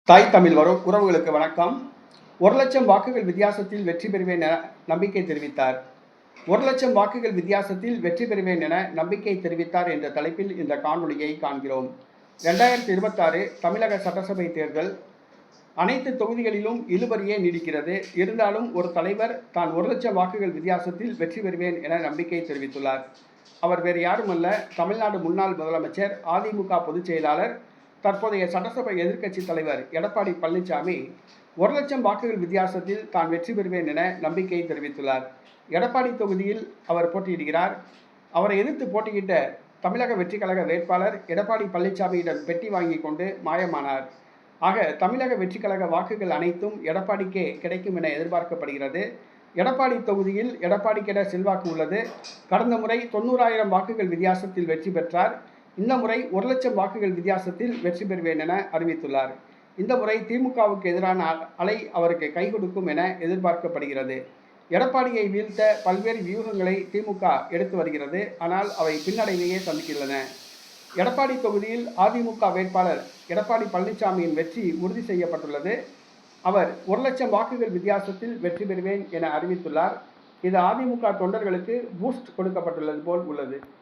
தாய் தமிழ் உறவுகளுக்கு வணக்கம். 1,00,000 வாக்குகள் வித்தியாசத்தில் வெற்றி பெறுவேன் என நம்பிக்கை தெரிவித்தார். 1,00,000 வாக்குகள் வித்தியாசத்தில் வெற்றி பெறுவேன் என நம்பிக்கை தெரிவித்தார் என்ற தலைப்பில் இந்த காணொளியை காண்கிறோம். 2026 தமிழக சட்டசபை தேர்தல் அனைத்து தொகுதிகளிலும் இழுபறியே நீடிக்கிறது. இருந்தாலும் ஒரு தலைவர் தான் 1,00,000 வாக்குகள் வித்தியாசத்தில் வெற்றி பெறுவேன் என நம்பிக்கை தெரிவித்துள்ளார். அவர் வேறு யாருமல்ல, தமிழ்நாடு முன்னாள் முதலமைச்சர், அதிமுக பொதுச் செயலாளர், தற்போதைய சட்டசபை எதிர்க்கட்சி தலைவர் எடப்பாடி பழனிசாமி 1,00,000 வாக்குகள் வித்தியாசத்தில் தான் வெற்றி பெறுவேன் என நம்பிக்கை தெரிவித்துள்ளார். எடப்பாடி தொகுதியில் அவர் போட்டியிடுகிறார். அவரை எதிர்த்து போட்டியிட்ட தமிழக வெற்றி கழக வேட்பாளர் எடப்பாடி பழனிசாமியிடம் பெட்டி வாங்கி கொண்டு மாயமானார். ஆக தமிழக வெற்றி கழக வாக்குகள் அனைத்தும் எடப்பாடிக்கே கிடைக்கும் என எதிர்பார்க்கப்படுகிறது. எடப்பாடி தொகுதியில் எடப்பாடிக்கென செல்வாக்கு உள்ளது. கடந்த முறை 90,000 வாக்குகள் வித்தியாசத்தில் வெற்றி பெற்றார். இந்த முறை 1,00,000 வாக்குகள் வித்தியாசத்தில் வெற்றி பெறுவேன் என அறிவித்துள்ளார். இந்த முறை திமுகவுக்கு எதிரான அலை அவருக்கு கை கொடுக்கும் என எதிர்பார்க்கப்படுகிறது. எடப்பாடியை வீழ்த்த பல்வேறு வியூகங்களை திமுக எடுத்து வருகிறது. ஆனால் அவை பின்னடைவையே சந்திக்கின்றன. எடப்பாடி தொகுதியில் அதிமுக வேட்பாளர் எடப்பாடி பழனிசாமியின் வெற்றி உறுதி செய்யப்பட்டுள்ளது. அவர் 1,00,000 வாக்குகள் வித்தியாசத்தில் வெற்றி பெறுவேன் என அறிவித்துள்ளார். இது அதிமுக தொண்டர்களுக்கு பூஸ்ட் கொடுக்கப்பட்டுள்ளது போல் உள்ளது.